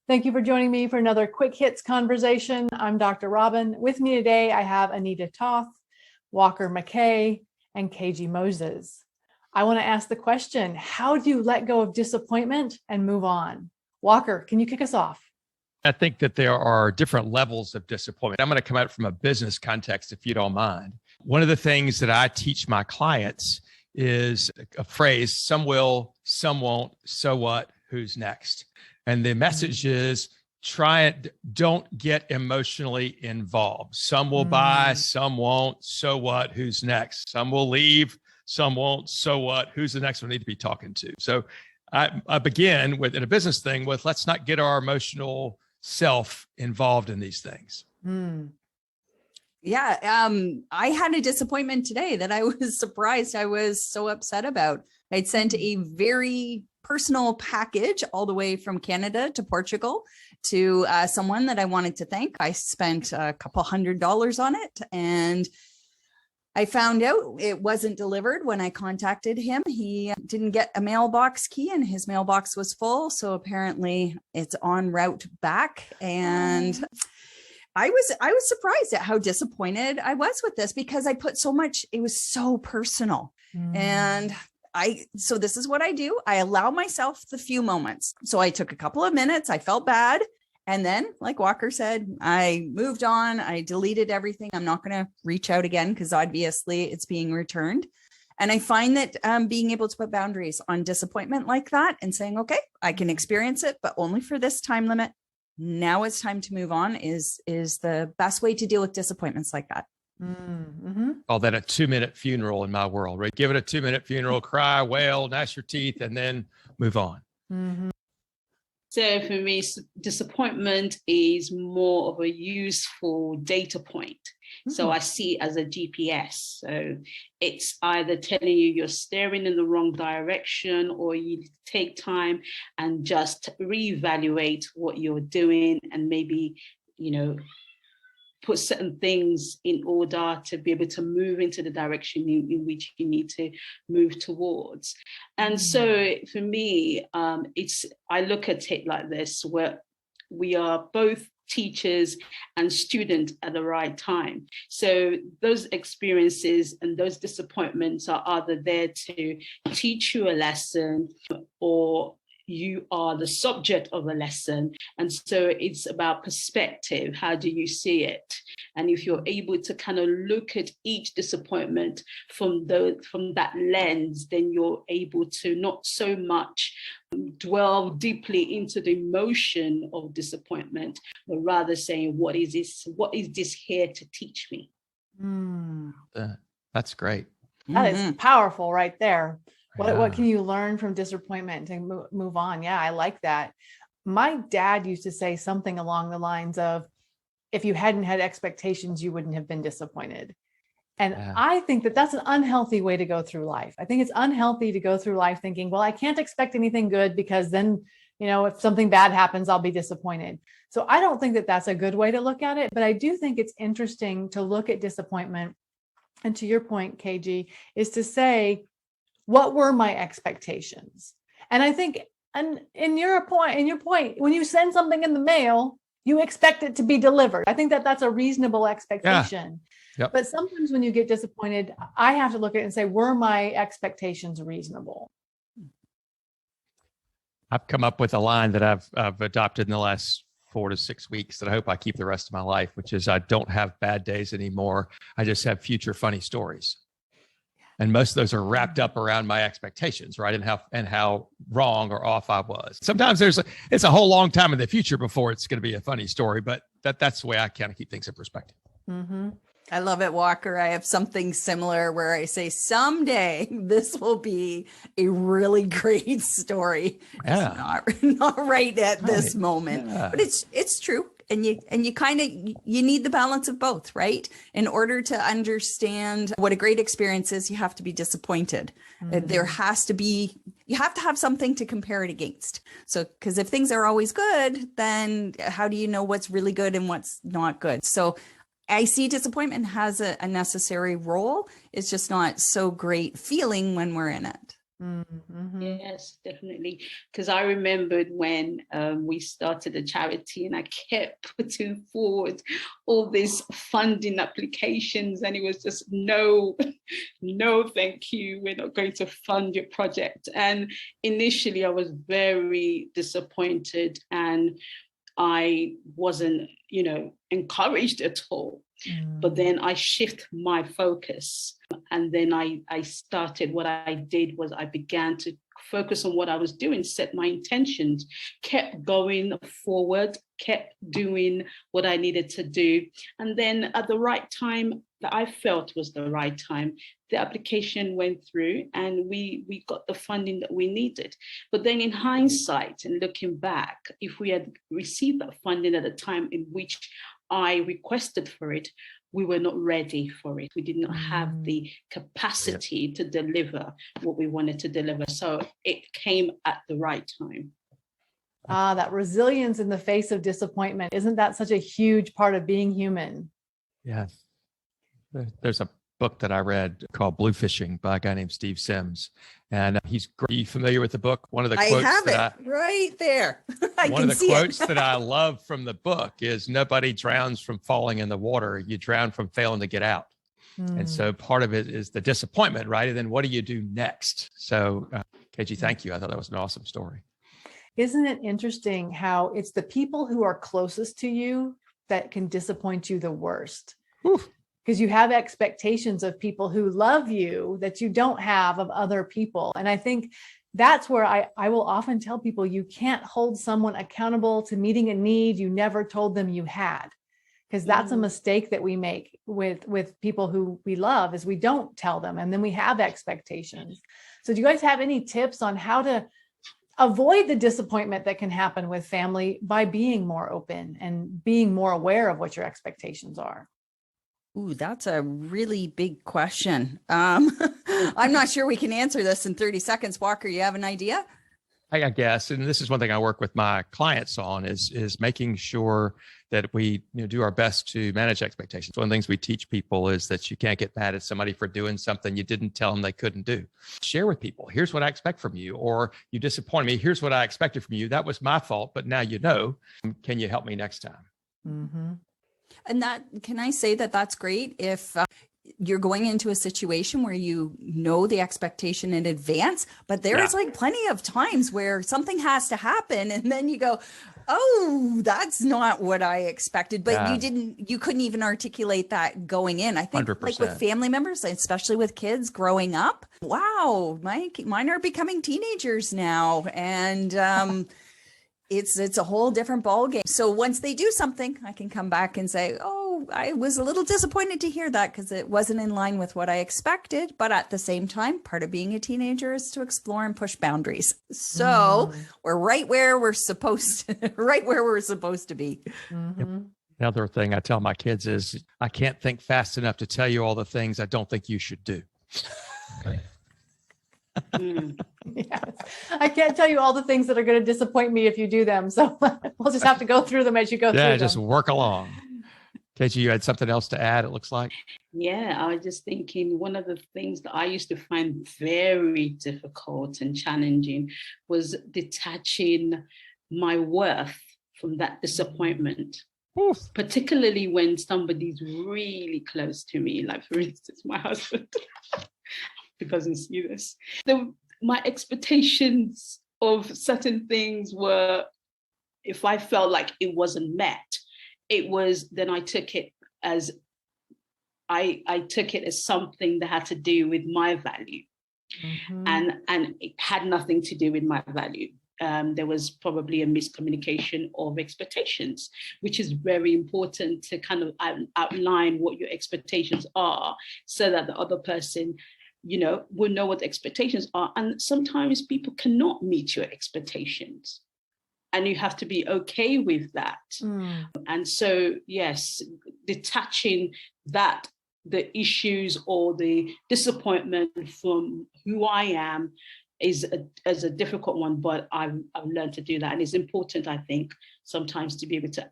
Thank you for joining me for another Quick Hits conversation. I'm Dr. Robin. With me today, I have Anita Toth, Walker McKay, and Keji Moses. I want to ask the question, how do you let go of disappointment and move on? Walker, can you kick us off? I think that there are different levels of disappointment. I'm going to come at it from a business context, if you don't mind. One of the things that I teach my clients is a phrase, some will, some won't, so what, who's next? And the message is don't get emotionally involved. Some will buy, some won't, so what, who's next? Some will leave, some won't, so what, who's the next one I need to be talking to? So I begin with, in a business thing, with let's not get our emotional self involved in these things. Yeah. I had a disappointment today that I was surprised I was so upset about. I'd sent a very personal package all the way from Canada to Portugal to someone that I wanted to thank. I spent a couple $100 on it, and I found out it wasn't delivered when I contacted him. He didn't get a mailbox key and his mailbox was full. So apparently it's en route back. And I was surprised at how disappointed I was with this because I put so much, it was so personal. And so this is what I do. I allow myself the few moments. So I took a couple of minutes. I felt bad. And then, like Walker said, I moved on. I deleted everything. I'm not going to reach out again because obviously it's being returned. And I find that being able to put boundaries on disappointment like that and saying, okay, I can experience it, but only for this time limit. Now it's time to move on is the best way to deal with disappointments like that. Call that a 2-minute funeral in my world, right? Give it a 2-minute funeral, cry, wail, gnash your teeth, and then move on. So for me, disappointment is more of a useful data point. So I see it as a GPS. So it's either telling you you're steering in the wrong direction, or you take time and just reevaluate what you're doing and maybe, put certain things in order to be able to move into the direction in which you need to move towards. And so for me, I look at it like this, where we are both teachers and students at the right time. So those experiences and those disappointments are either there to teach you a lesson, or you are the subject of a lesson. And so it's about perspective. How do you see it? And if you're able to kind of look at each disappointment from that lens, then you're able to not so much dwell deeply into the emotion of disappointment, but rather saying, what is this here to teach me? That's great. That is powerful right there. What can you learn from disappointment and move on? Yeah, I like that. My dad used to say something along the lines of, if you hadn't had expectations, you wouldn't have been disappointed. And I think that that's an unhealthy way to go through life. I think it's unhealthy to go through life thinking, well, I can't expect anything good because then, if something bad happens, I'll be disappointed. So I don't think that that's a good way to look at it. But I do think it's interesting to look at disappointment. And to your point, KG, is to say, what were my expectations? And I think, and in your point, when you send something in the mail, you expect it to be delivered. I think that that's a reasonable expectation. Yep. But sometimes when you get disappointed, I have to look at it and say, were my expectations reasonable? I've come up with a line that I've adopted in the last 4 to 6 weeks that I hope I keep the rest of my life, which is, I don't have bad days anymore. I just have future funny stories. And most of those are wrapped up around my expectations, right? And how wrong or off I was. Sometimes it's a whole long time in the future before it's going to be a funny story, but that's the way I kind of keep things in perspective. I love it, Walker. I have something similar where I say, someday this will be a really great story. Yeah. It's not right at this moment, but it's true. And you kind of, you need the balance of both, right? In order to understand what a great experience is, you have to be disappointed. You have to have something to compare it against. So, because if things are always good, then how do you know what's really good and what's not good? So I see disappointment has a necessary role. It's just not so great feeling when we're in it. Mm-hmm. Yes, definitely. Because I remembered when we started a charity and I kept putting forward all these funding applications, and it was just no, no, thank you. We're not going to fund your project. And initially, I was very disappointed and I wasn't, encouraged at all. But then I shift my focus. And then I started, what I did was I began to focus on what I was doing, set my intentions, kept going forward, kept doing what I needed to do. And then at the right time that I felt was the right time, the application went through and we got the funding that we needed. But then in hindsight and looking back, if we had received that funding at a time in which I requested for it, we were not ready for it. We did not have the capacity to deliver what we wanted to deliver. So it came at the right time. That resilience in the face of disappointment. Isn't that such a huge part of being human? Yeah. There's a book that I read called Blue Fishing by a guy named Steve Sims. And he's great. Are you familiar with the book? One of the quotes I have it right there. One of the quotes that I love from the book is, nobody drowns from falling in the water. You drown from failing to get out. And so part of it is the disappointment, right? And then what do you do next? So Keji, thank you. I thought that was an awesome story. Isn't it interesting how it's the people who are closest to you that can disappoint you the worst? Because you have expectations of people who love you that you don't have of other people. And I think that's where I will often tell people, you can't hold someone accountable to meeting a need you never told them you had. Because that's a mistake that we make with people who we love, is we don't tell them, and then we have expectations. So do you guys have any tips on how to avoid the disappointment that can happen with family by being more open and being more aware of what your expectations are? Ooh, that's a really big question. I'm not sure we can answer this in 30 seconds. Walker, you have an idea? I guess, and this is one thing I work with my clients on, is making sure that we do our best to manage expectations. One of the things we teach people is that you can't get mad at somebody for doing something you didn't tell them they couldn't do. Share with people, here's what I expect from you, or you disappointed me, here's what I expected from you. That was my fault, but now you know. Can you help me next time? Mm-hmm. And that, can I say that that's great if you're going into a situation where you know the expectation in advance, but there's like plenty of times where something has to happen and then you go, oh, that's not what I expected, but you couldn't even articulate that going in. I think 100%. Like with family members, especially with kids growing up, wow, mine are becoming teenagers now. And, it's a whole different ballgame. So once they do something, I can come back and say, oh, I was a little disappointed to hear that because it wasn't in line with what I expected. But at the same time, part of being a teenager is to explore and push boundaries. So we're right where we're supposed to, be. Mm-hmm. The other thing I tell my kids is, I can't think fast enough to tell you all the things I don't think you should do. Yes. I can't tell you all the things that are going to disappoint me if you do them. So we'll just have to go through them as you go through them. Yeah, just work along. Keji, you had something else to add, it looks like? Yeah, I was just thinking, one of the things that I used to find very difficult and challenging was detaching my worth from that disappointment. Oof. Particularly when somebody's really close to me, like for instance, my husband. Because you see this, my expectations of certain things were, if I felt like it wasn't met, then I took it as something that had to do with my value, and it had nothing to do with my value. There was probably a miscommunication of expectations, which is very important to kind of outline what your expectations are, so that the other person will know what the expectations are. And sometimes people cannot meet your expectations, and you have to be okay with that. And so, yes, detaching the issues or the disappointment from who I am is a difficult one, but I've learned to do that. And it's important, I think, sometimes to be able to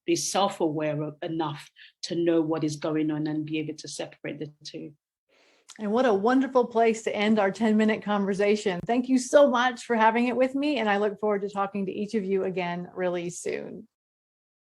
be self-aware enough to know what is going on and be able to separate the two. And what a wonderful place to end our 10-minute conversation. Thank you so much for having it with me. And I look forward to talking to each of you again really soon.